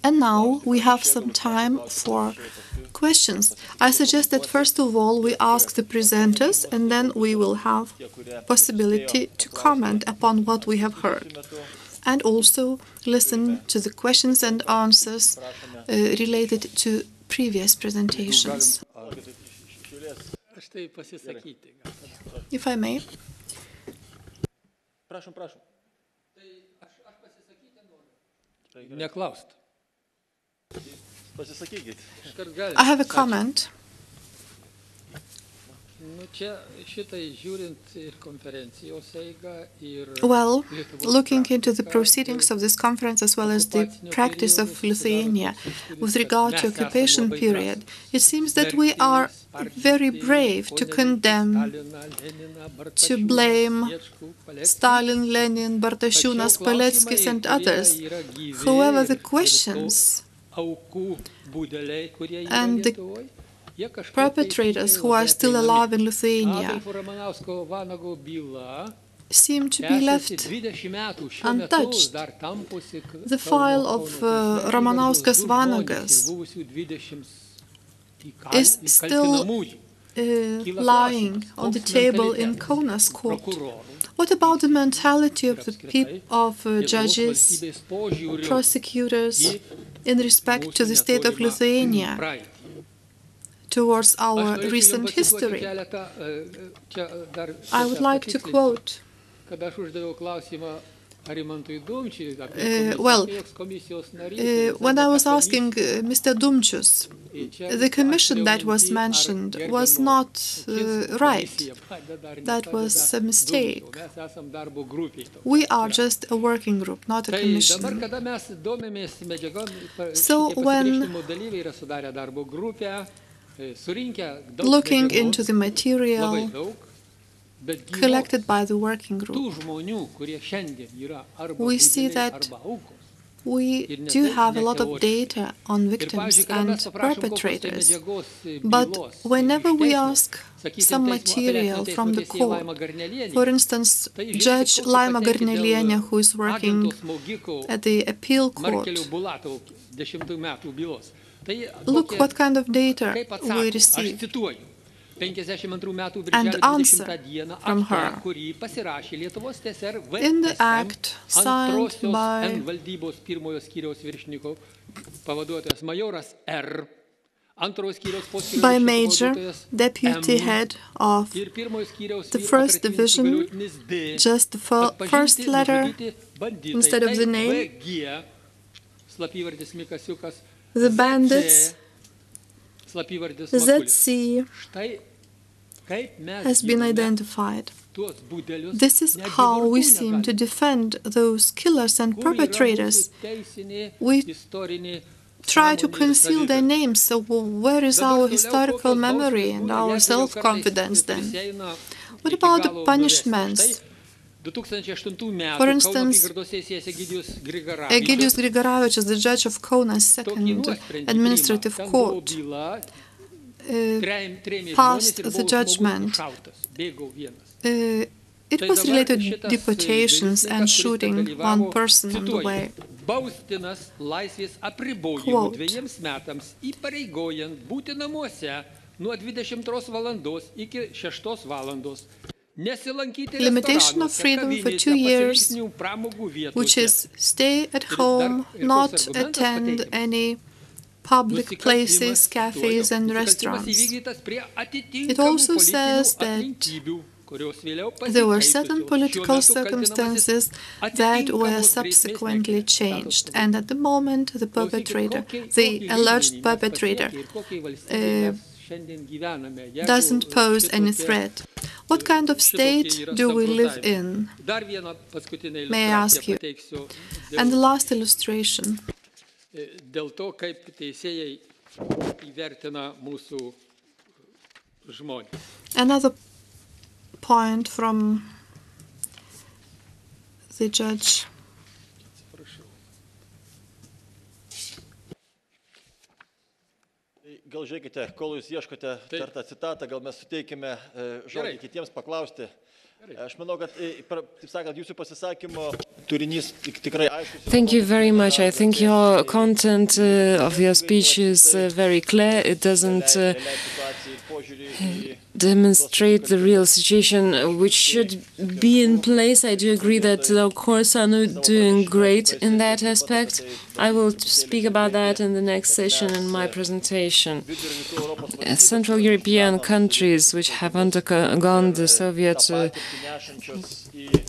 And now we have some time for questions. I suggest that first of all we ask the presenters, and then we will have possibility to comment upon what we have heard, and also listen to the questions and answers related to previous presentations. If I may. I have a comment. Well, looking into the proceedings of this conference as well as the practice of Lithuania with regard to occupation period, it seems that we are very brave to condemn, to blame Stalin, Lenin, Bartashunas, Paleckis and others. However, the questions and the perpetrators who are still alive in Lithuania seem to be left untouched. The file of Ramanauskas Vanagas is still lying on the table in Kaunas court. What about the mentality of the judges, prosecutors in respect to the state of Lithuania towards our recent history? I would like to quote when I was asking Mr. Dumčius, the commission that was mentioned was not right. That was a mistake. We are just a working group, not a commission. So when looking into the material collected by the working group, we see that we do have a lot of data on victims and perpetrators, but whenever we ask some material from the court, for instance, Judge Laima Garnelienė, who is working at the appeal court, look what kind of data we receive and answer from her. In the act signed by Major, Deputy Head of the First Division, just the first letter instead of the name, the bandits, ZC, has been identified. This is how we seem to defend those killers and perpetrators. We try to conceal their names, so where is our historical memory and our self-confidence then? What about the punishments? For instance, Egidijus Grigaravičius, the judge of Kaunas Second Administrative Court, passed the judgment. It was related to deportations and shooting one person on the way. Quote, limitation of freedom for 2 years, which is stay at home, not attend any public places, cafes and restaurants. It also says that there were certain political circumstances that were subsequently changed, and at the moment the perpetrator, the alleged perpetrator, doesn't pose any threat. What kind of state do we live in? May I ask you? And the last illustration. Another point from the judge. gal žiūrėkite, kol jūs ieškote tartą citatą, gal mes suteikime žodį kitiems paklausti. Aš manau, kad, taip sakant, jūsų pasisakymo turinys tikrai aiškus. Thank you very much. I think your content of your speech is very clear. It doesn't demonstrate the real situation which should be in place. I do agree that our courts are not doing great in that aspect. I will speak about that in the next session in my presentation. Central European countries which have undergone the Soviet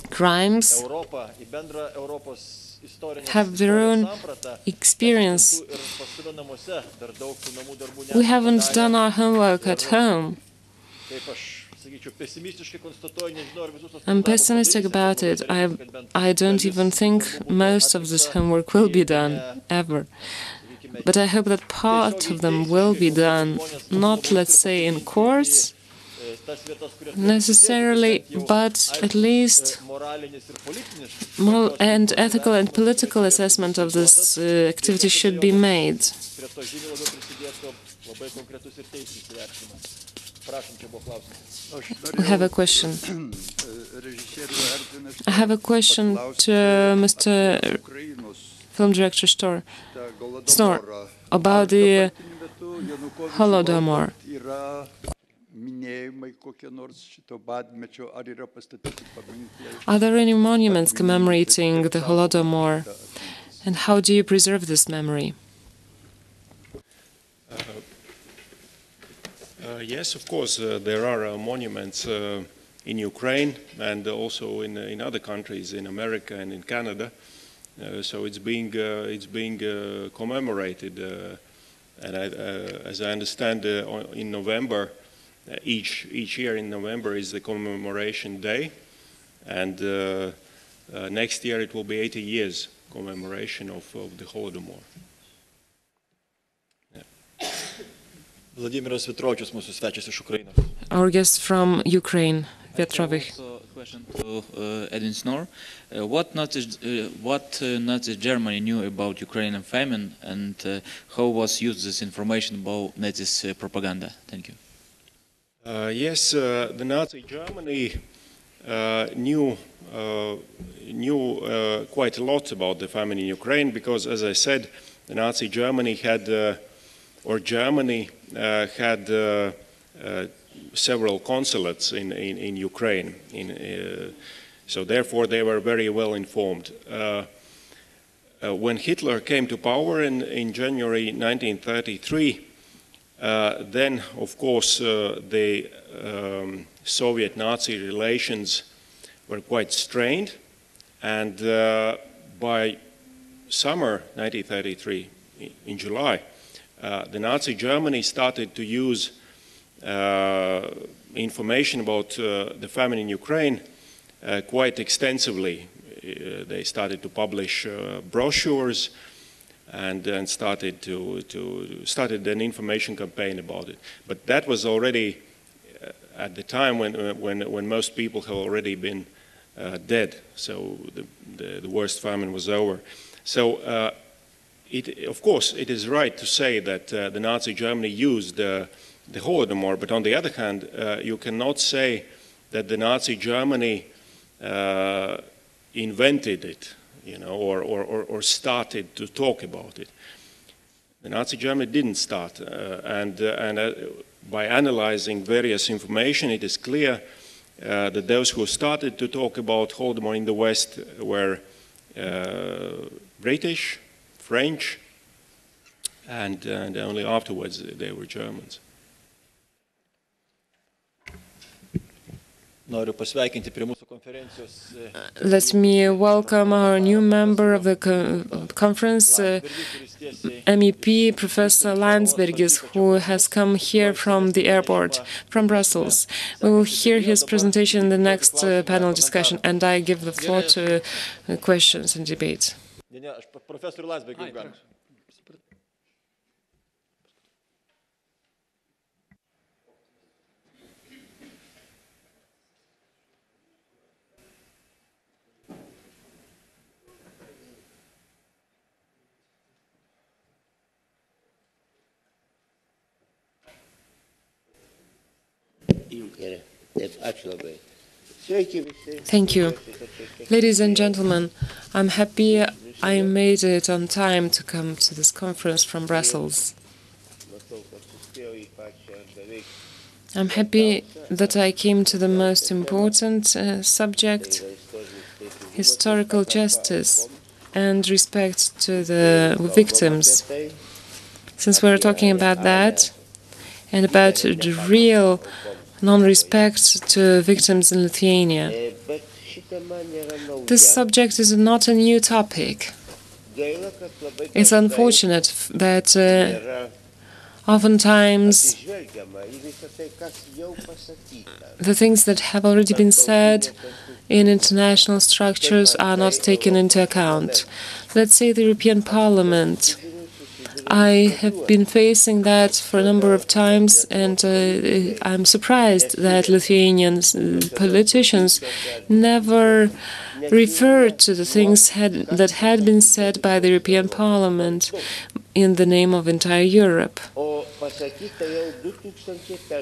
crimes have their own experience. We haven't done our homework at home. I'm pessimistic about it. I don't even think most of this homework will be done, ever. But I hope that part of them will be done, not, let's say, in courts, necessarily, but at least moral and ethical and political assessment of this activity should be made. I have a question. I have a question to Mr. Film Director Snor about the Holodomor. Are there any monuments commemorating the Holodomor, and how do you preserve this memory? Yes, of course, there are monuments in Ukraine and also in other countries, in America and in Canada. So it's being commemorated, and as I understand, in November, each year in November is the commemoration day, and next year it will be 80 years commemoration of the Holodomor. Vladimiras Vitrovičius, mūsų svečias iš Ukrainos. Our guest from Ukraine, Vitrovic. Also a question to Edwin Snor. What Nazi Germany knew about Ukrainian famine, and how was used this information about Nazis propaganda? Thank you. Yes, the Nazi Germany knew quite a lot about the famine in Ukraine because, as I said, the Nazi Germany had Germany had several consulates in Ukraine. So therefore they were very well informed. When Hitler came to power in January 1933, then of course the Soviet-Nazi relations were quite strained, and by summer 1933, in July, the Nazi Germany started to use information about the famine in Ukraine quite extensively. They started to publish brochures and started an information campaign about it. But that was already at the time when most people have already been dead. So the worst famine was over. So of course, it is right to say that the Nazi Germany used the Holodomor, but on the other hand, you cannot say that the Nazi Germany invented it, you know, or started to talk about it. The Nazi Germany didn't start, and by analyzing various information, it is clear that those who started to talk about Holodomor in the West were British, French, and only afterwards they were Germans. Let me welcome our new member of the conference, MEP Professor Landsbergis, who has come here from the airport, from Brussels. We will hear his presentation in the next panel discussion, and I give the floor to questions and debates. Thank you. Ladies and gentlemen, I'm happy I made it on time to come to this conference from Brussels. I'm happy that I came to the most important subject, historical justice and respect to the victims. Since we're talking about that and about the real non-respect to victims in Lithuania, this subject is not a new topic. It's unfortunate that oftentimes the things that have already been said in international structures are not taken into account. Let's say the European Parliament. I have been facing that for a number of times, and I'm surprised that Lithuanian politicians never referred to the things that had been said by the European Parliament in the name of entire Europe.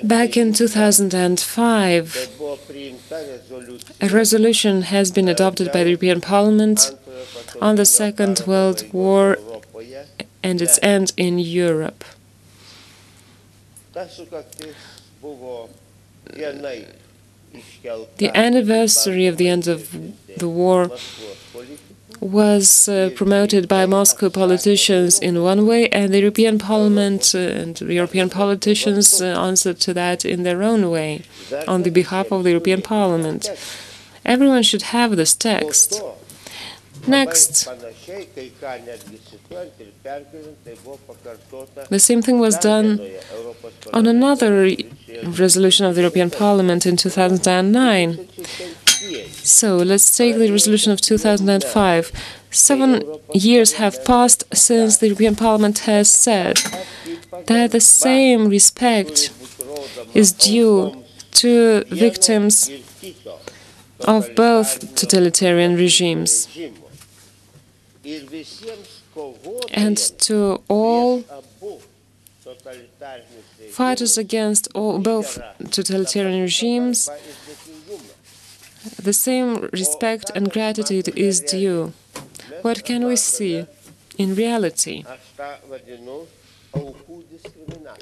Back in 2005, a resolution has been adopted by the European Parliament on the Second World War and its end in Europe. The anniversary of the end of the war was promoted by Moscow politicians in one way, and the European Parliament and European politicians answered to that in their own way, on the behalf of the European Parliament. Everyone should have this text. Next, the same thing was done on another resolution of the European Parliament in 2009. So let's take the resolution of 2005. 7 years have passed since the European Parliament has said that the same respect is due to victims of both totalitarian regimes and to all fighters against both totalitarian regimes. The same respect and gratitude is due. What can we see in reality?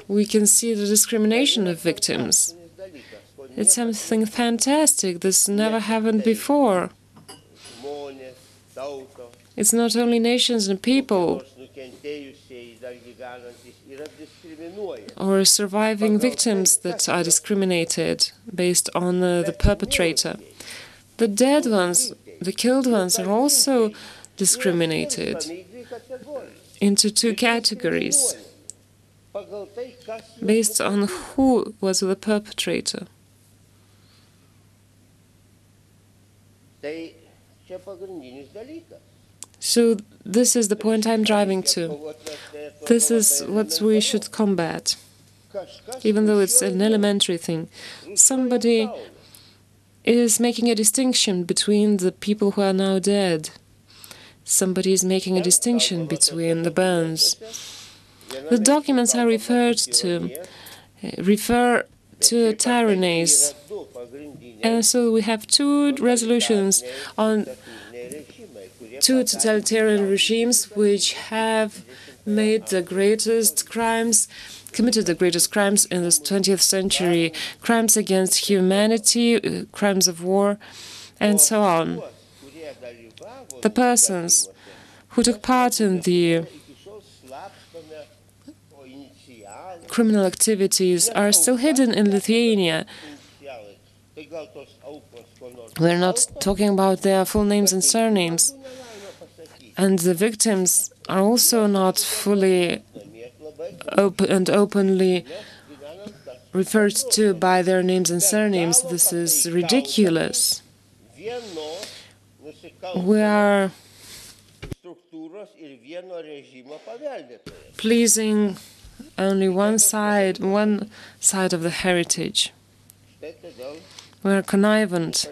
We can see the discrimination of victims. It's something fantastic. This never happened before. It's not only nations and people or surviving victims that are discriminated based on the perpetrator. The dead ones, the killed ones, are also discriminated into two categories based on who was the perpetrator. So this is the point I'm driving to. This is what we should combat, even though it's an elementary thing. Somebody is making a distinction between the people who are now dead. Somebody is making a distinction between the bones. The documents I referred to refer to tyrannies. And so we have two resolutions on two totalitarian regimes which have made the greatest crimes, committed the greatest crimes in the 20th century, crimes against humanity, crimes of war, and so on. The persons who took part in the criminal activities are still hidden in Lithuania. We're not talking about their full names and surnames. And the victims are also not fully openly referred to by their names and surnames. This is ridiculous. We are pleasing only one side of the heritage. We are connivant.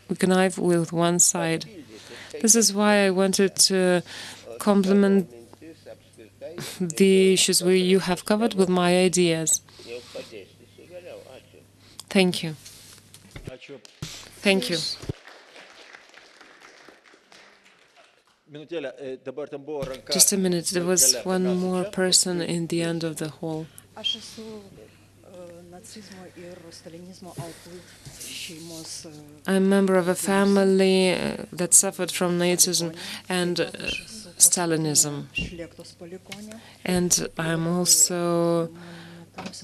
We connive with one side. This is why I wanted to complement the issues you have covered with my ideas. Thank you. Thank you. Just a minute, there was one more person in the end of the hall. I'm a member of a family that suffered from Nazism and Stalinism. And I'm also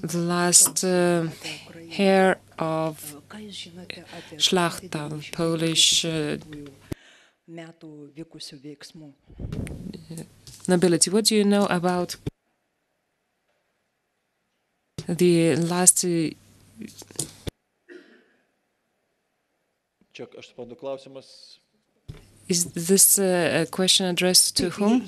the last heir of Szlachta, Polish nobility. What do you know about the last... Is this a question addressed to whom?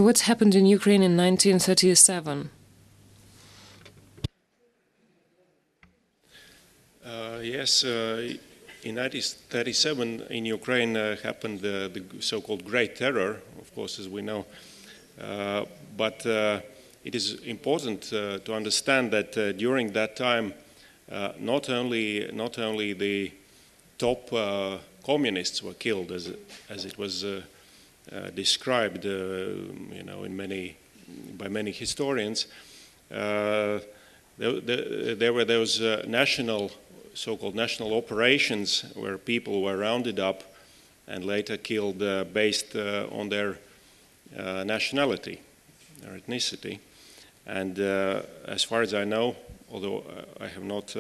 What happened in Ukraine in 1937? Yes, in 1937 in Ukraine happened the so-called Great Terror, of course, as we know. But it is important to understand that during that time, not only the top communists were killed, as it was described, by many historians. There were those so-called national operations where people were rounded up and later killed based on their nationality, their ethnicity. And as far as I know, although I have not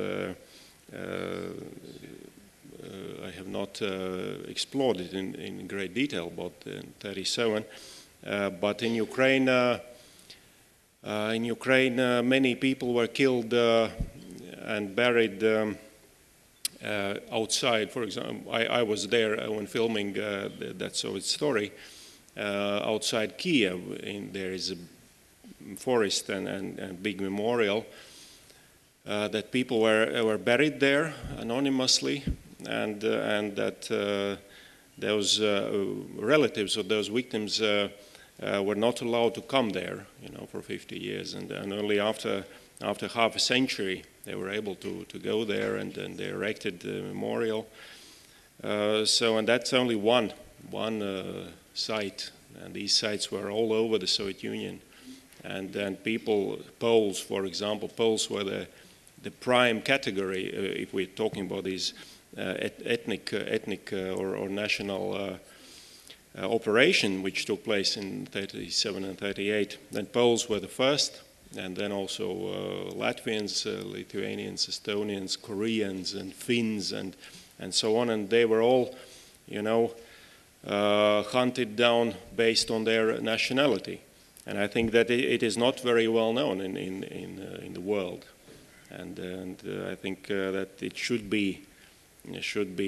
explored it in great detail about 37, but in Ukraine, many people were killed and buried outside. For example, I was there when filming that Soviet story. Outside Kiev, there is a forest and big memorial that people were buried there anonymously, and that those relatives of those victims were not allowed to come there, for 50 years, and only after half a century they were able to go there, and they erected the memorial. And that's only one site, and these sites were all over the Soviet Union. And then Poles, for example, Poles were the prime category if we're talking about these ethnic or national operation which took place in 37 and 38. Then Poles were the first, and then also Latvians, Lithuanians, Estonians, Koreans, and Finns, and so on. And they were all, hunted down based on their nationality. And I think that it is not very well known in the world, and I think that it should be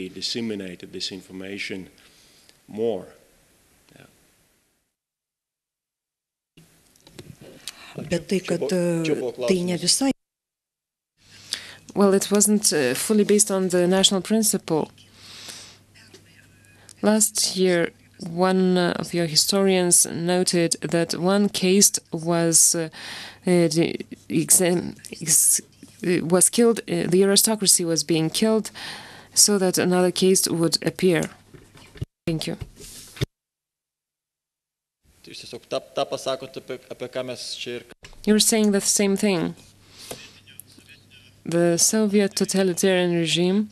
disseminated, this information, more. Well, it wasn't fully based on the national principle. Last year, one of your historians noted that one caste was killed, the aristocracy was being killed, so that another caste would appear. Thank you. You're saying the same thing. The Soviet totalitarian regime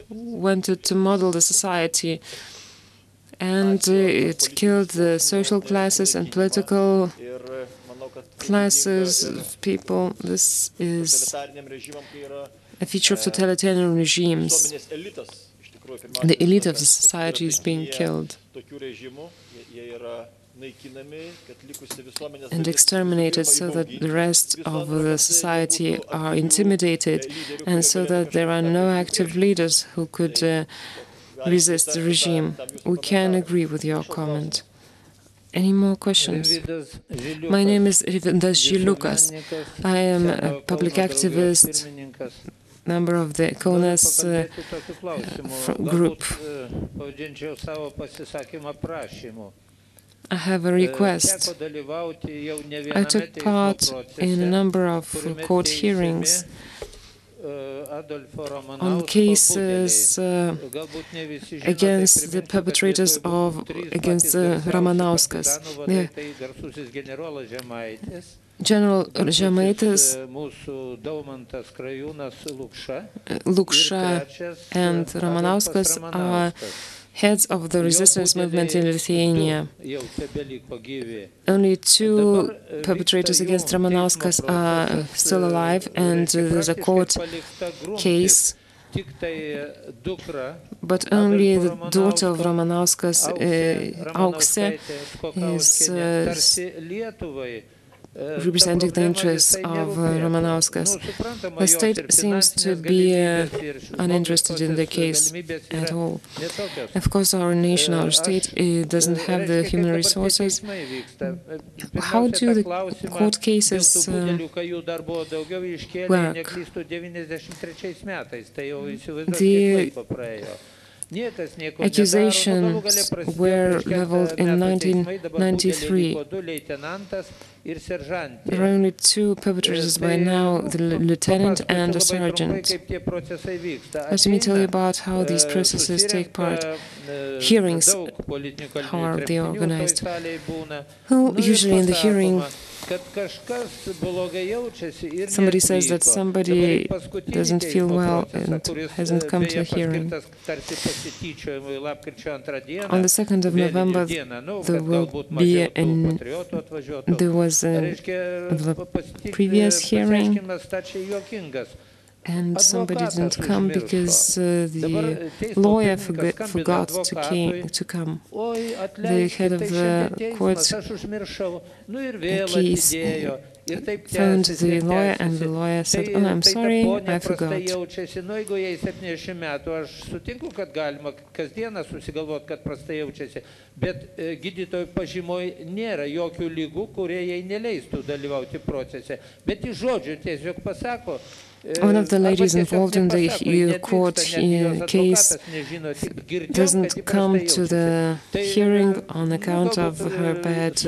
wanted to model the society, and it killed the social classes and political classes of people. This is a feature of totalitarian regimes. The elite of the society is being killed and exterminated, so that the rest of the society are intimidated, and so that there are no active leaders who could resist the regime. We can agree with your comment. Any more questions? My name is Rivendas Lukas. I am a public activist member of the Kaunas group. I have a request. I took part in a number of court hearings on cases against the perpetrators against Ramanauskas. General Žemaitis, Lukša and Ramanauskas are heads of the resistance movement in Lithuania. Only 2 perpetrators against Ramanauskas are still alive, and there's a court case. But only the daughter of Ramanauskas, Auksė, is representing the interests of Ramanauskas. The state seems to be uninterested in the case at all. Of course, our nation, our state, doesn't have the human resources. How do the court cases work? The accusations were leveled in 1993. There are only 2 perpetrators by now, the lieutenant and a sergeant. Let me tell you about how these processes take part. Hearings, how are they organized? Well, usually in the hearing, somebody says that somebody doesn't feel well and hasn't come to a hearing. On the 2nd of November, there was the previous hearing, and somebody didn't come because the lawyer forgot to come. The head of the court case phoned the lawyer, and the lawyer said, "Oh, I'm sorry, I forgot." Bet gydytojų pažymoj nėra jokių lygų, kurie jai neleistų dalyvauti procese. Bet iš žodžių tiesiog pasako. One of the ladies involved in the court case doesn't come to the hearing on account of her bad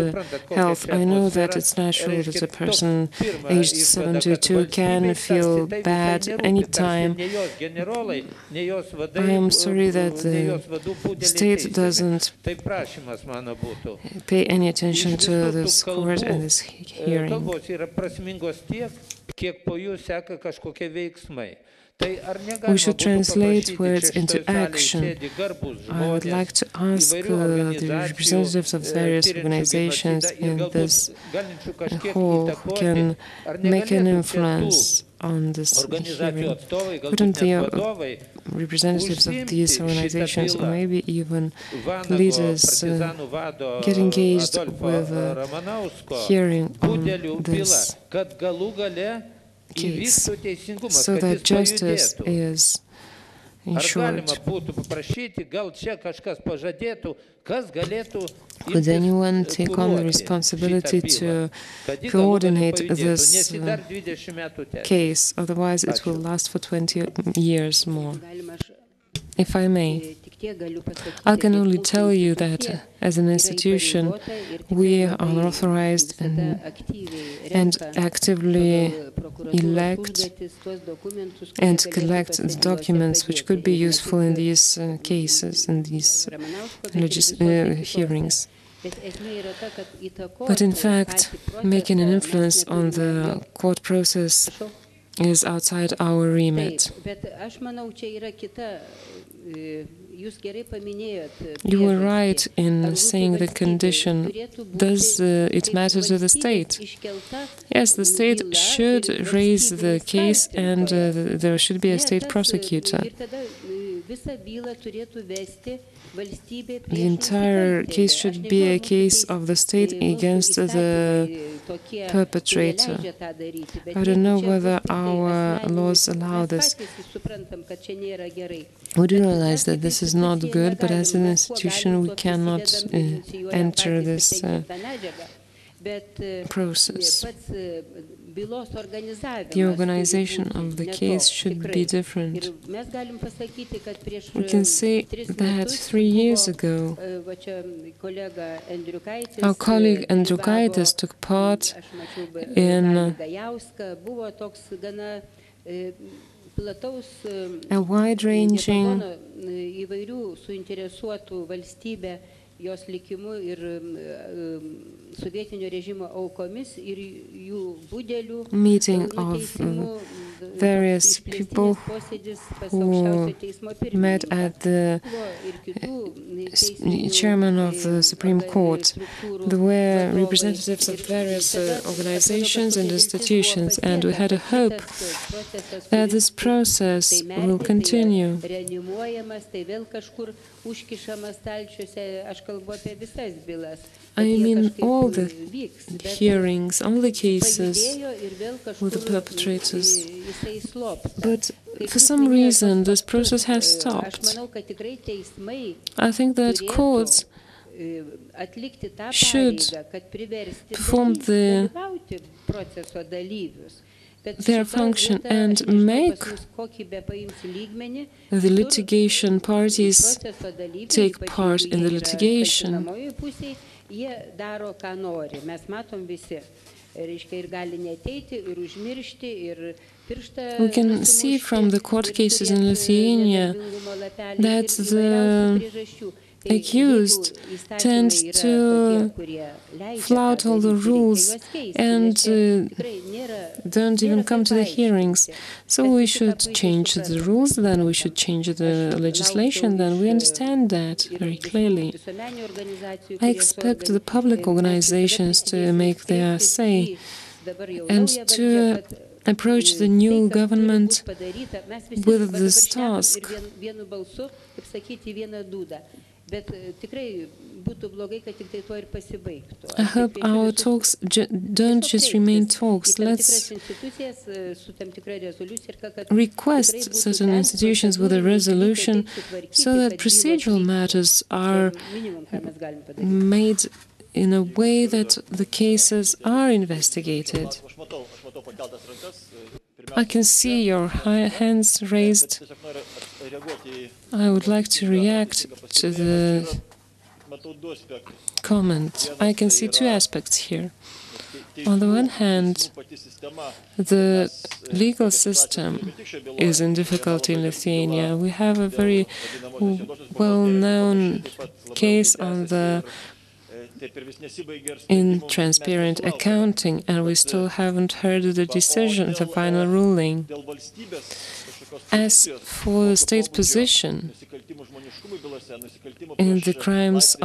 health. I know that it's natural that a person aged 72 can feel bad anytime. I am sorry that the state doesn't pay any attention to this court and this hearing. We should translate words into action. I would like to ask the representatives of various organizations in this hall who can make an influence on this hearing. Couldn't the representatives of these organizations, or maybe even leaders, get engaged with a hearing on this case, so that justice is ensured? Could anyone take on the responsibility to coordinate this case? Otherwise, it will last for 20 years more. If I may, I can only tell you that as an institution, we are authorized and actively elect and collect the documents which could be useful in these cases, in these hearings. But in fact, making an influence on the court process is outside our remit. You were right in saying the condition. Does it matter to the state? Yes, the state should raise the case, and there should be a state prosecutor. The entire case should be a case of the state against the perpetrator. I don't know whether our laws allow this. We do realize that this is not good, but as an institution we cannot enter this process. the organization of the case should be different. We can say that 3 years ago, our colleague Andriukaitis took part in a wide-ranging jos likimu ir sovietinio režimo aukomis ir jų budelių meeting of various people who met at the chairman of the Supreme Court. There were representatives of various organizations and institutions, and we had a hope that this process will continue. I mean all the hearings, all the cases with the perpetrators. But for some reason this process has stopped. I think that courts should perform their function and make the litigation parties take part in the litigation. We can see from the court cases in Lithuania that the accused tends to flout all the rules and don't even come to the hearings. So we should change the rules, then we should change the legislation, then we understand that very clearly. I expect the public organizations to make their say and to approach the new government with this task. I hope our talks don't just remain talks. Let's request certain institutions with a resolution so that procedural matters are made in a way that the cases are investigated. I can see your hands raised. I would like to react to the comment. I can see two aspects here. On the one hand, the legal system is in difficulty in Lithuania. We have a very well-known case on the intransparent accounting, and we still haven't heard the decision, the final ruling. As for the state position in the crimes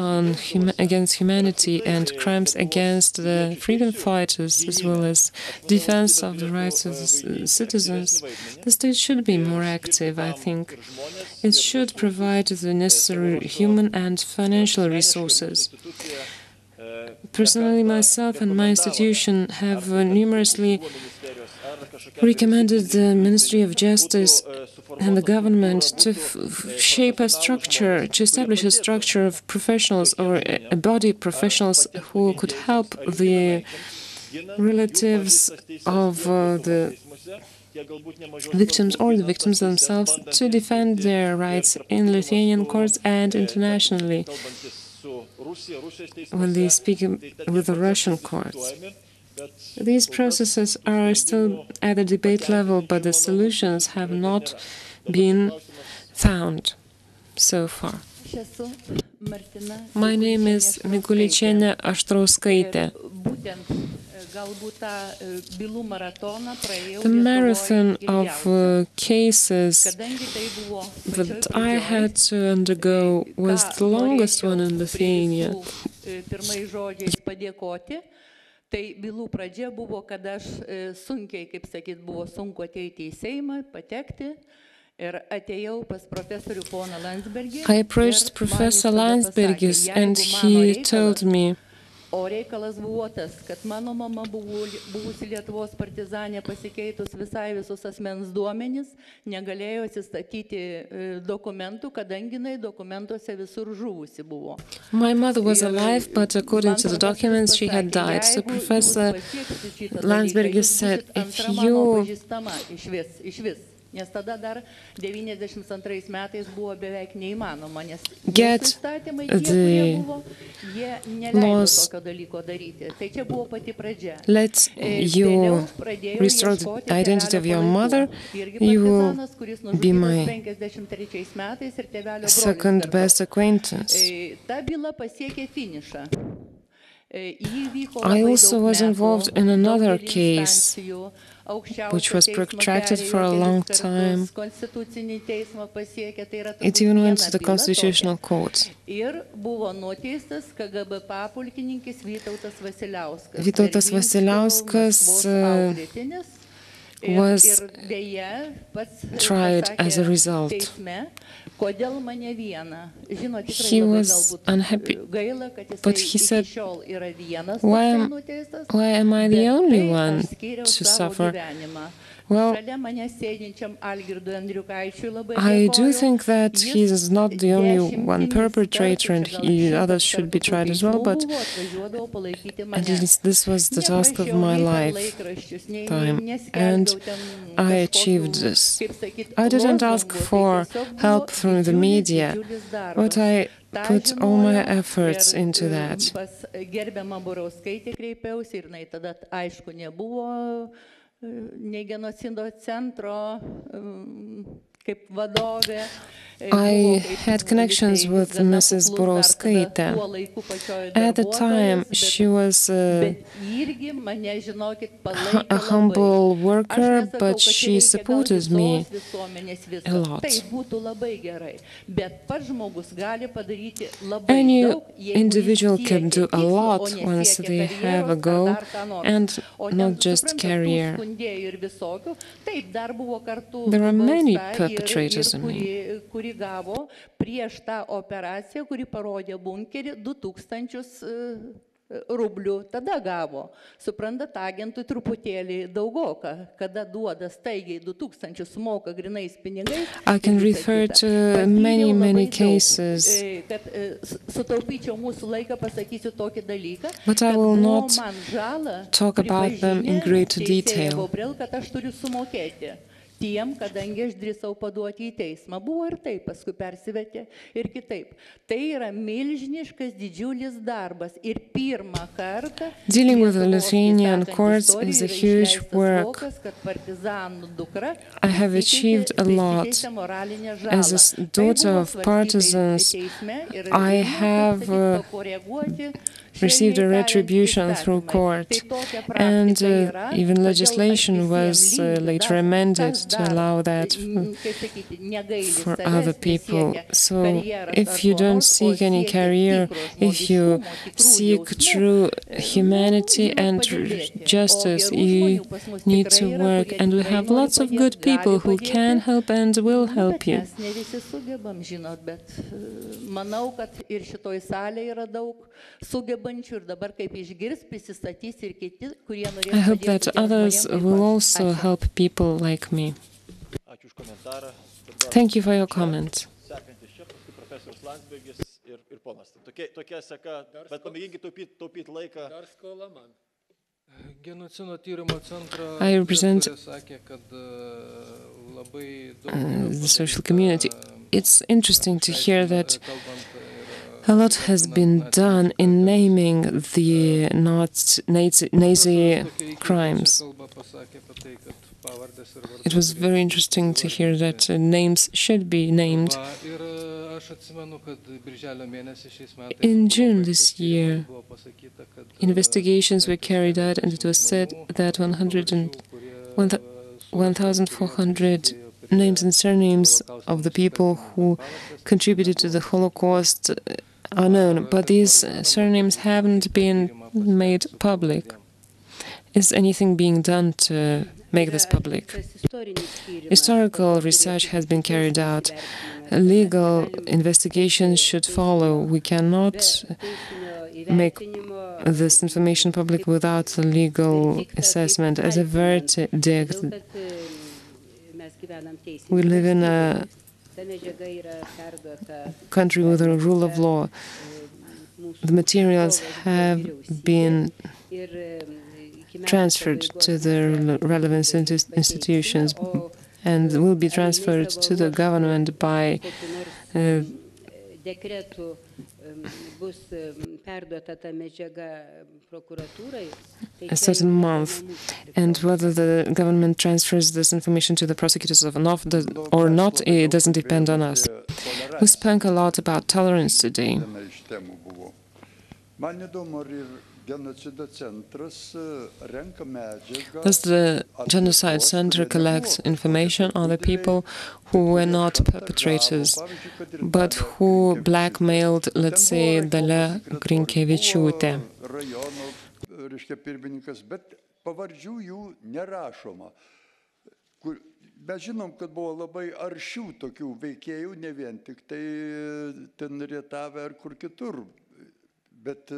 against humanity and crimes against the freedom fighters, as well as defense of the rights of the citizens, the state should be more active, I think. It should provide the necessary human and financial resources. Personally, myself and my institution have numerously recommended the Ministry of Justice and the government to shape a structure, to establish a structure of professionals or a body of professionals who could help the relatives of the victims or the victims themselves to defend their rights in Lithuanian courts and internationally when they speak with the Russian courts. These processes are still at the debate level, but the solutions have not been found so far. My name is Mikuličienė Aštrauskaitė. The marathon of cases that I had to undergo was the longest one in Lithuania. Tai bylų pradžia buvo, kada aš sunkiai, kaip sakyt, buvo sunku ateiti į Seimą, patekti. Ir atėjau pas profesorių poną Landsbergį. I approached Professor Landsbergis and he told me O reikalas buvo tas, kad mano mama buvusi Lietuvos partizanė pasikeitus visai visus asmens duomenys, negalėjo atsistatyti dokumentų, kadangi jinai dokumentuose visur žuvusi buvo. My mother was alive, but according to the documents, she had died. So Professor Landsbergis said, if you Nes tada dar 92 metais buvo beveik neįmanoma, nes get įstatymai tie, kurie buvo, jie neleido tokio dalyko daryti. Tai čia buvo pati pradžia. Let you restore the identity of your mother, you will be my second best acquaintance. Ta byla pasiekė finišą. I also was involved in another case, which was protracted for a long time. It even went to the Constitutional Court. Vytautas Vasiliauskas was tried as a result. He was unhappy, but he said, why am I the only one to suffer? Well, I do think that he is not the only one perpetrator and others should be tried as well, but at least this was the task of my lifetime, and I achieved this. I didn't ask for help through the media, but I put all my efforts into that. Nei genocido centro kaip vadovė. I had connections with Mrs. Borauskaitė. At the time, she was a humble worker, but she supported me a lot. Any individual can do a lot once they have a goal and not just career. There are many perpetrators in me. Gavo prieš tą operaciją, kuri parodė bunkerį 2000 rublių. Tada gavo. Suprantat, agentui truputėlį daugoka, kada duoda staigiai 2000 sumoka grinais pinigais. I can refer to many cases. Kad sutaupyčiau mūsų laiką, pasakysiu tokį dalyką. But I will not talk about them in great detail. Kad aš turiu sumokėti. Tiem, kadangi aš drįsau paduoti į teismą. Buvo ir taip, paskui persivetė ir kitaip. Tai yra milžiniškas didžiulis darbas. Ir pirmą kartą dealing with the Lithuanian courts is a huge work. I have achieved a lot. As a daughter of partisans, I have received a retribution through court, and even legislation was later amended to allow that for other people. So if you don't seek any career, if you seek true humanity and justice, you need to work, and we have lots of good people who can help and will help you. I hope that others will also help people like me. Thank you for your comment. I represent the social community. It's interesting to hear that a lot has been done in naming the Nazi crimes. It was very interesting to hear that names should be named. In June this year, investigations were carried out, and it was said that 1,400 names and surnames of the people who contributed to the Holocaust are known, but these surnames haven't been made public. Is anything being done to make this public? Historical research has been carried out. Legal investigations should follow. We cannot make this information public without a legal assessment. As a verdict, we live in a country with a rule of law. The materials have been transferred to the relevant institutions and will be transferred to the government by a certain month. And whether the government transfers this information to the prosecutors or not, it doesn't depend on us. We spoke a lot about tolerance today. Does the Genocide Center collect information on the people who were not perpetrators, but who blackmailed, let's say, Dalia Grinkevičiūtė? Mes žinom, kad buvo labai aršių tokių veikėjų, ne vien tik tai ten Rietave ar kur kitur, bet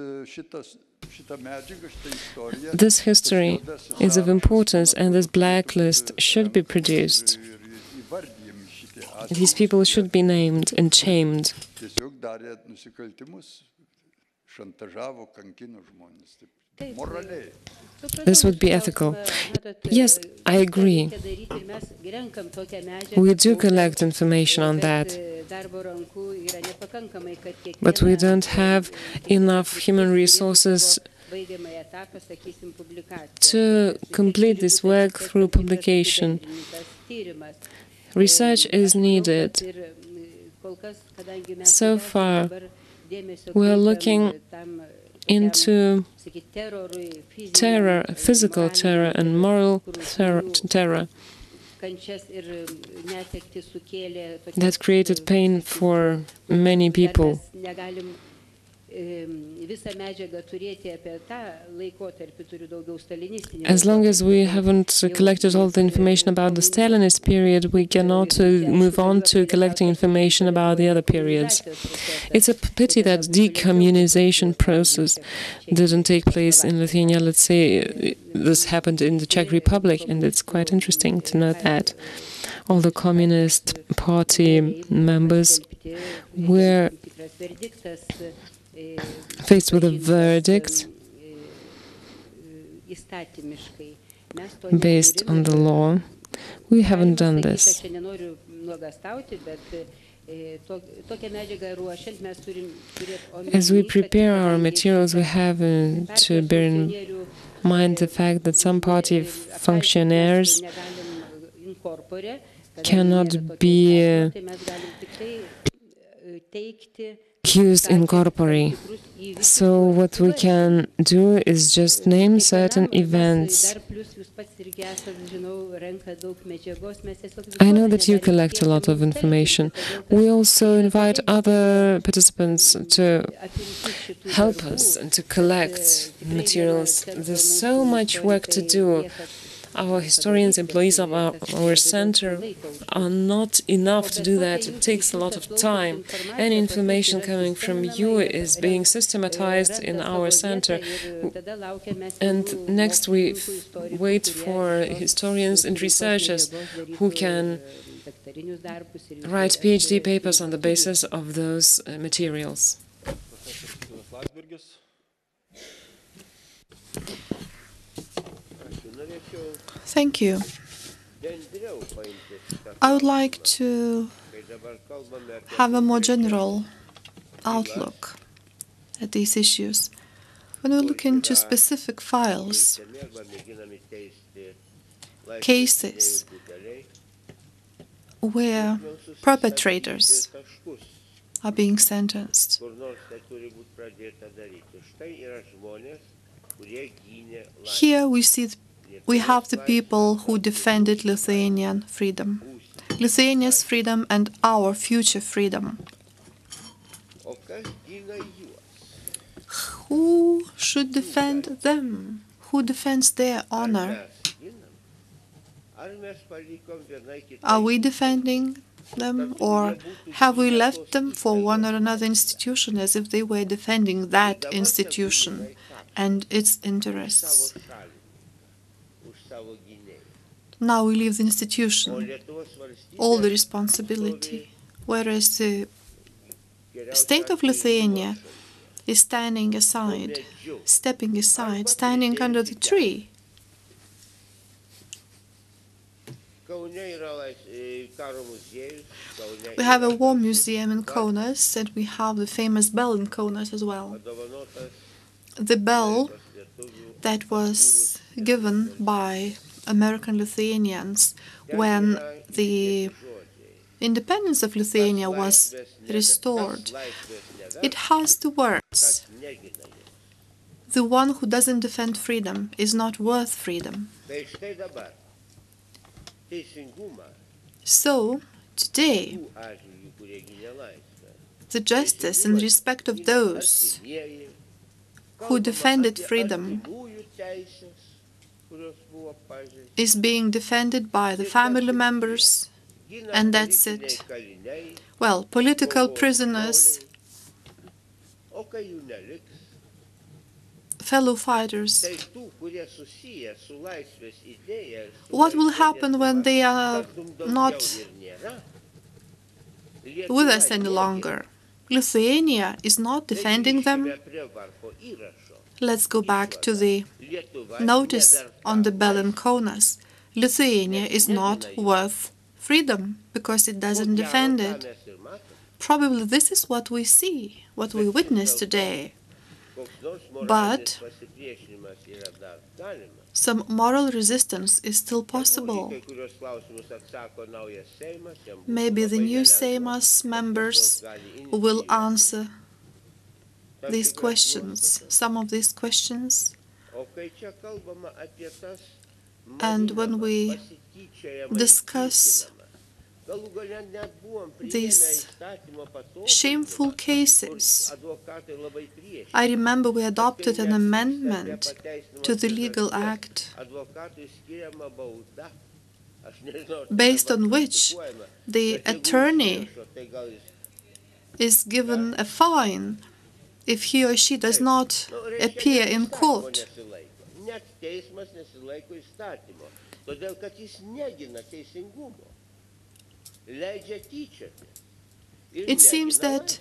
this history is of importance, and this blacklist should be produced. These people should be named and shamed. This would be ethical. Yes, I agree. We do collect information on that. But we don't have enough human resources to complete this work through publication. Research is needed. So far, we are looking into terror, physical terror and moral terror that created pain for many people. As long as we haven't collected all the information about the Stalinist period, we cannot move on to collecting information about the other periods. It's a pity that decommunization process didn't take place in Lithuania. Let's say this happened in the Czech Republic, and it's quite interesting to note that all the Communist Party members were faced with a verdict based on the law. We haven't done this. As we prepare our materials, we have to bear in mind the fact that some party functionaries cannot be accused in corpore. So what we can do is just name certain events. I know that you collect a lot of information. We also invite other participants to help us and to collect materials. There's so much work to do. Our historians, employees of our center, are not enough to do that. It takes a lot of time. Any information coming from you is being systematized in our center. And next we wait for historians and researchers who can write PhD papers on the basis of those materials. Thank you. I would like to have a more general outlook at these issues. When we look into specific files, cases where perpetrators are being sentenced, here we have the people who defended Lithuanian freedom, Lithuania's freedom and our future freedom. Who should defend them? Who defends their honor? Are we defending them, or have we left them for one or another institution as if they were defending that institution? and its interests. Now we leave the institution, all the responsibility, whereas the state of Lithuania is standing aside, stepping aside, standing under the tree. We have a war museum in Kaunas, and we have the famous bell in Kaunas as well. The bell that was given by American Lithuanians when the independence of Lithuania was restored. It has the words, "The one who doesn't defend freedom is not worth freedom." So, today, the justice and respect of those who defended freedom is being defended by the family members, and that's it. Well, political prisoners, fellow fighters. What will happen when they are not with us any longer? Lithuania is not defending them. Let's go back to the notice on the bell in Kaunas. Lithuania is not worth freedom because it doesn't defend it. Probably this is what we see, what we witness today. But some moral resistance is still possible. Maybe the new Seimas members will answer these questions, some of these questions. And when we discuss these shameful cases, I remember we adopted an amendment to the legal act based on which the attorney is given a fine if he or she does not appear in court. It seems that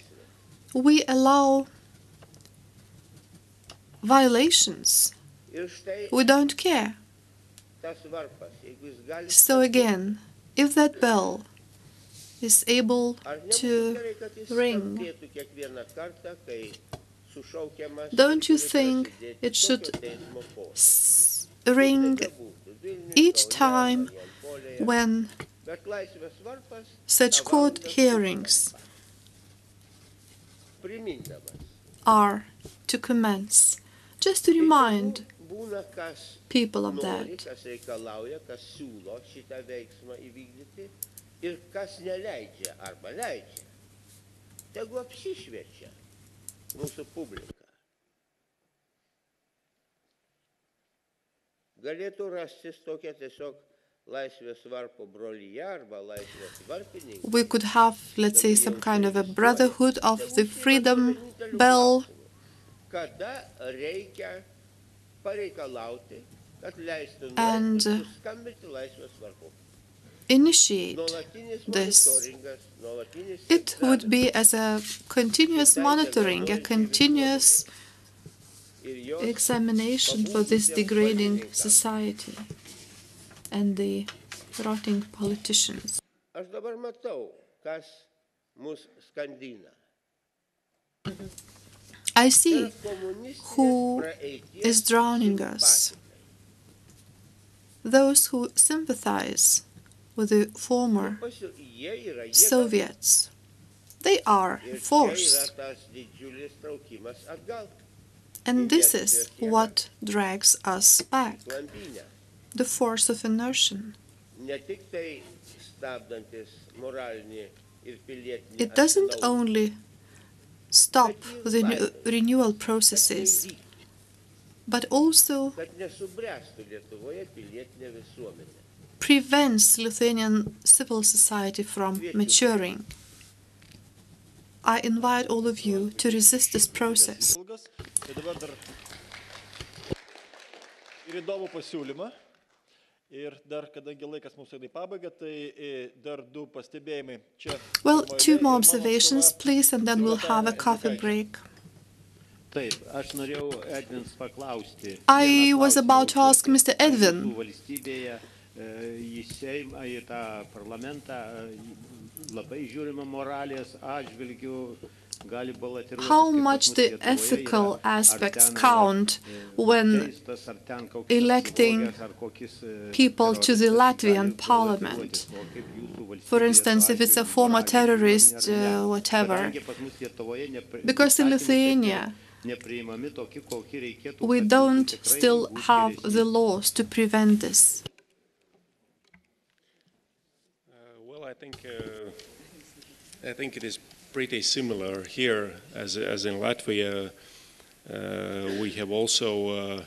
we allow violations. We don't care. So again, if that bell is able to ring, don't you think it should ring each time when such court hearings are to commence, just to remind people of that. We could have, let's say, some kind of a brotherhood of the freedom bell, and initiate this. It would be as a continuous monitoring, a continuous examination for this degrading society and the rotting politicians. I see who is drowning us. Those who sympathize with the former Soviets. They are forced. And this is what drags us back. The force of inertia. It doesn't only stop the renewal processes, but also prevents Lithuanian civil society from maturing. I invite all of you to resist this process. Ir įdomų pasiūlymą. Ir dar, kadangi laikas mūsų eina į pabaigą, tai dar du pastebėjimai. Čia Well, two more observations, please, and then we'll have a coffee break. Taip, aš norėjau Edvins paklausti. I was about to ask Mr. Edwin. Valstybėje į Seimą, į tą parlamentą labai žiūrima moralės atžvilgių. How much the ethical aspects count when electing people to the Latvian parliament. For instance, if it's a former terrorist, whatever. Because in Lithuania, we don't still have the laws to prevent this. Well, I think it is pretty similar here as in Latvia. We have also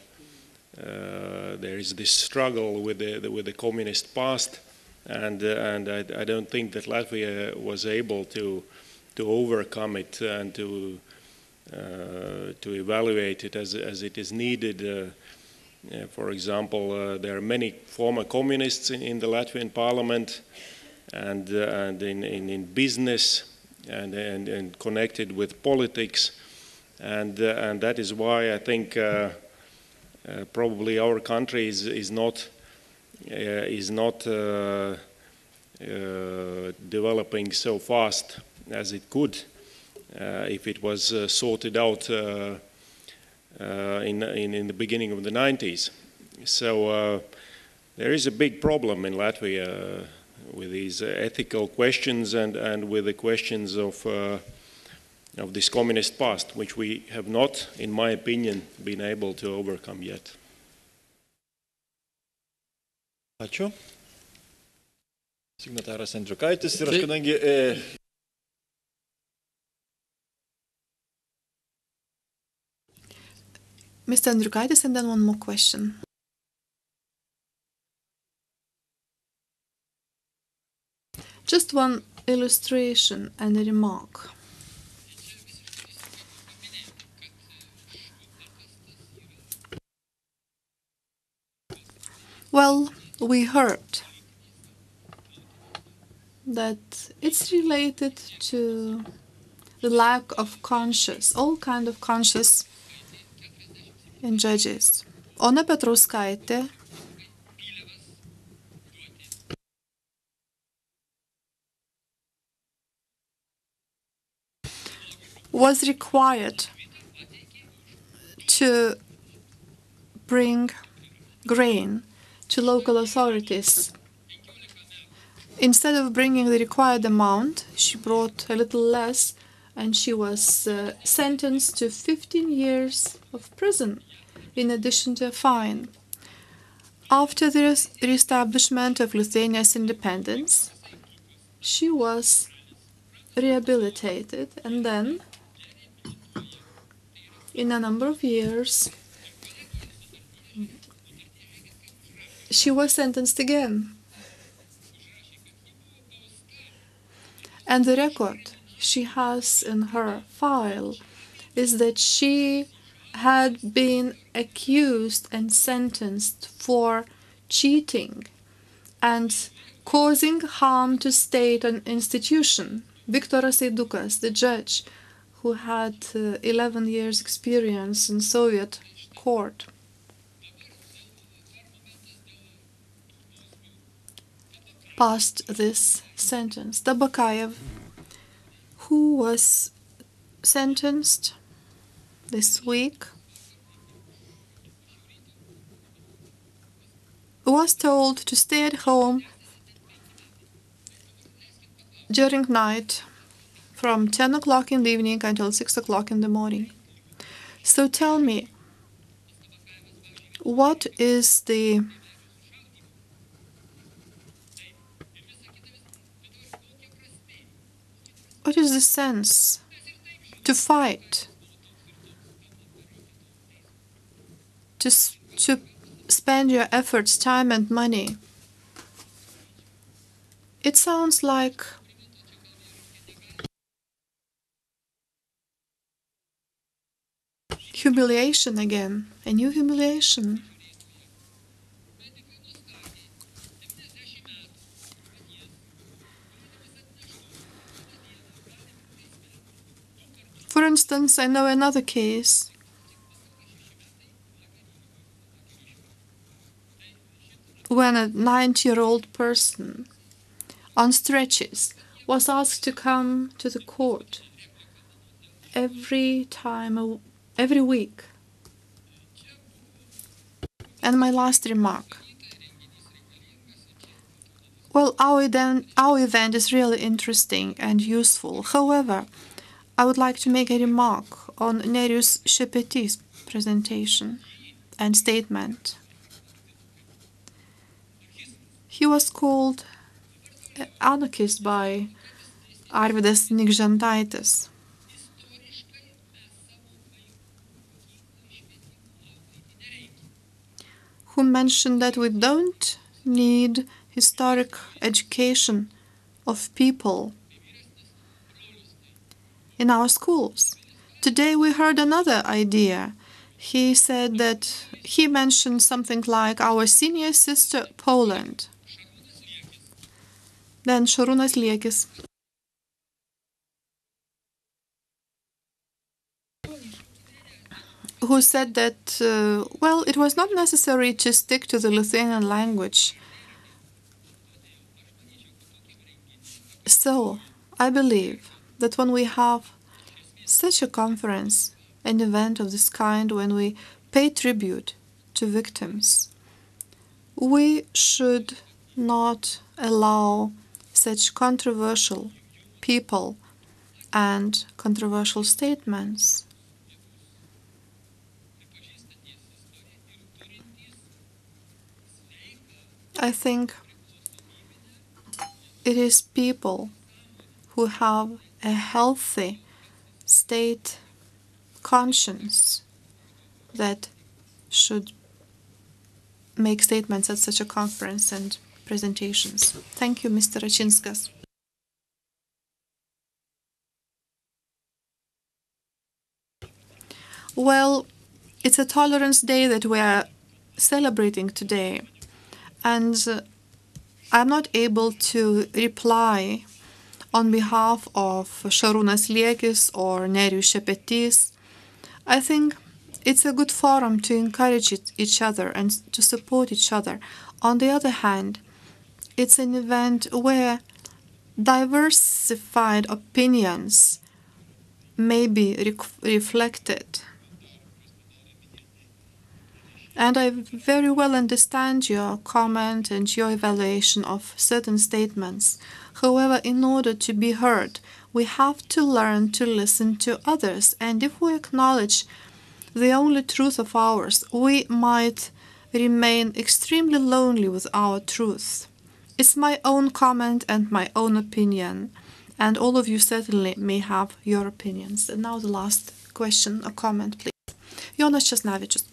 there is this struggle with the communist past, and I don't think that Latvia was able to overcome it and to evaluate it as it is needed. For example, there are many former communists in the Latvian parliament, and in business. And connected with politics, and that is why I think probably our country is not developing so fast as it could if it was sorted out in the beginning of the 90s. So there is a big problem in Latvia with these ethical questions and with the questions of this communist past, which we have not, in my opinion, been able to overcome yet. Ačiū. Signataras Andriukaitis ir aš kadangi Mr. Andriukaitis, and then one more question. Just one illustration and a remark. Well, we heard that it's related to the lack of conscience, all kind of conscience in judges. Ona Petrauskaitė was required to bring grain to local authorities. Instead of bringing the required amount, she brought a little less, and she was sentenced to 15 years of prison, in addition to a fine. After the reestablishment of Lithuania's independence, she was rehabilitated, and then in a number of years, she was sentenced again. And the record she has in her file is that she had been accused and sentenced for cheating and causing harm to state and institution. Viktoras Eidukas, the judge, who had 11 years experience in Soviet court. Passed this sentence. Tabakayev, who was sentenced this week, was told to stay at home during night from 10 o'clock in the evening until 6 o'clock in the morning. So tell me, what is the sense to fight, to spend your efforts, time and money? It sounds like humiliation again, a new humiliation. instance, I know another case when a 90-year-old person on stretches was asked to come to the court every week. And my last remark. Well, our event is really interesting and useful. However, I would like to make a remark on Nerijus Šepetys' presentation and statement. He was called anarchist by Arvydas Nikžentaitis, who mentioned that we don't need historic education of people in our schools. Today we heard another idea. He said that he mentioned something like our senior sister Poland. Then Šarūnas Liekis. Who said that, well, it was not necessary to stick to the Lithuanian language. So, I believe that when we have such a conference, an event of this kind, when we pay tribute to victims, we should not allow such controversial people and controversial statements. I think it is people who have a healthy state conscience that should make statements at such a conference and presentations. Thank you, Mr. Račinskas. Well, it's a Tolerance Day that we are celebrating today, and I'm not able to reply on behalf of Šarūnas Liekis or Nerijus Šepetys. I think it's a good forum to encourage each other and to support each other. On the other hand, it's an event where diversified opinions may be reflected. And I very well understand your comment and your evaluation of certain statements. However, in order to be heard, we have to learn to listen to others. And if we acknowledge the only truth of ours, we might remain extremely lonely with our truth. It's my own comment and my own opinion, and all of you certainly may have your opinions. And now the last question or comment, please. Jonas Česnavičius.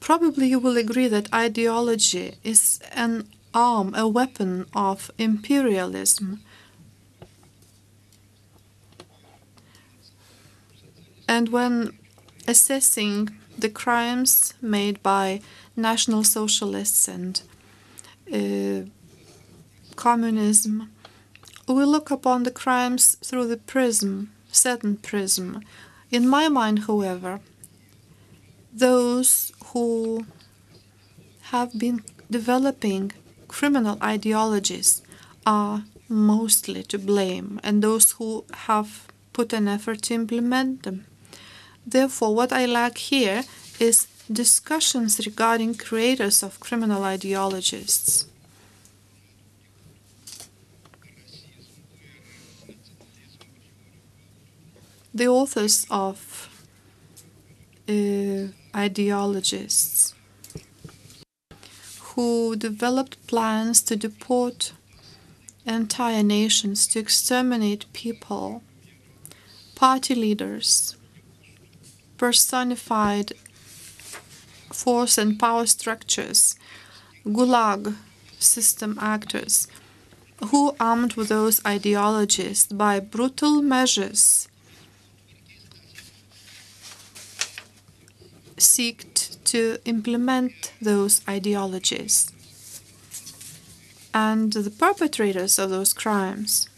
Probably you will agree that ideology is an arm, a weapon of imperialism. And when assessing the crimes made by National Socialists and communism, we look upon the crimes through the prism, certain prism. In my mind, however, those who have been developing criminal ideologies are mostly to blame, and those who have put an effort to implement them. Therefore, what I lack here is discussions regarding creators of criminal ideologies. The authors of ideologists who developed plans to deport entire nations, to exterminate people, party leaders, personified force and power structures, Gulag system actors, who, armed with those ideologies by brutal measures, seeked to implement those ideologies. And the perpetrators of those crimes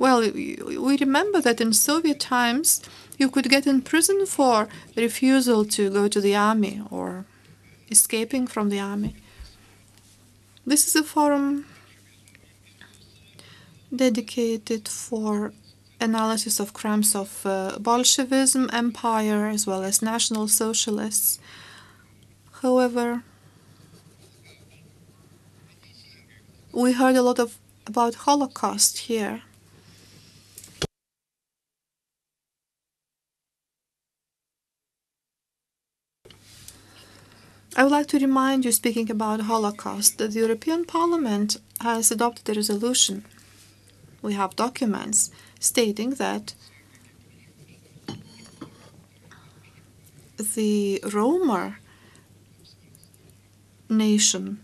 Well, we remember that in Soviet times you could get in prison for refusal to go to the army or escaping from the army. This is a forum dedicated for analysis of crimes of Bolshevism, empire, as well as National Socialists. However, we heard a lot about Holocaust here. I would like to remind you, speaking about Holocaust, that the European Parliament has adopted a resolution. We have documents stating that the Roma nation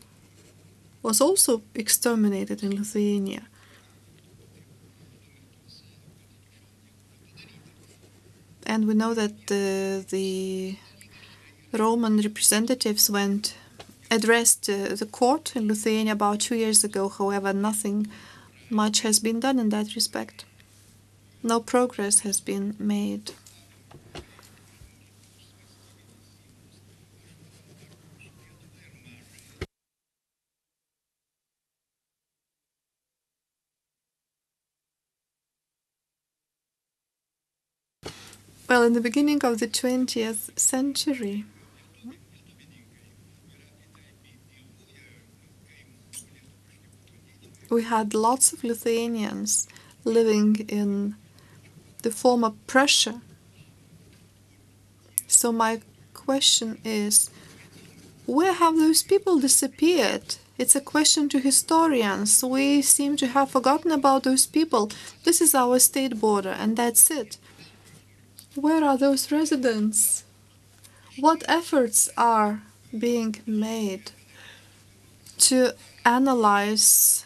was also exterminated in Lithuania. And we know that the Roman representatives addressed the court in Lithuania about 2 years ago. However, nothing much has been done in that respect. No progress has been made. Well, in the beginning of the 20th century, we had lots of Lithuanians living in the former Prussia. So my question is, where have those people disappeared? It's a question to historians. We seem to have forgotten about those people. This is our state border, and that's it. Where are those residents? What efforts are being made to analyze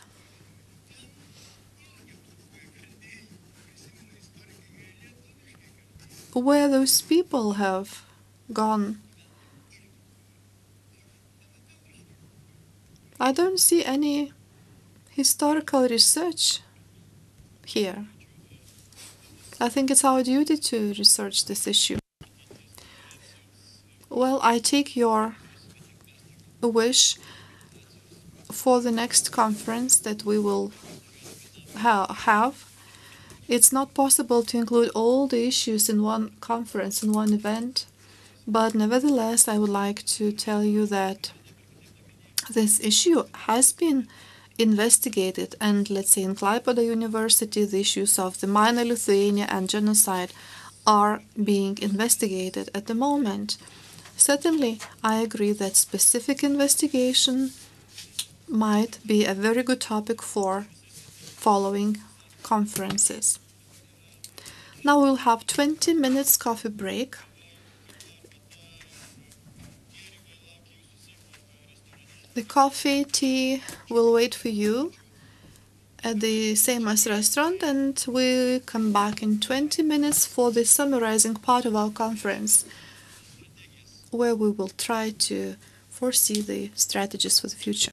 where those people have gone? I don't see any historical research here. I think it's our duty to research this issue. Well, I take your wish for the next conference that we will have. It's not possible to include all the issues in one conference, in one event, but nevertheless, I would like to tell you that this issue has been investigated, and let's say in Klaipėda University, the issues of the minor Lithuania and genocide are being investigated at the moment. Certainly, I agree that specific investigation might be a very good topic for following conferences. Now we'll have 20 minutes coffee break. The coffee, tea will wait for you at the Seimas restaurant, and we'll come back in 20 minutes for the summarizing part of our conference, where we will try to foresee the strategies for the future.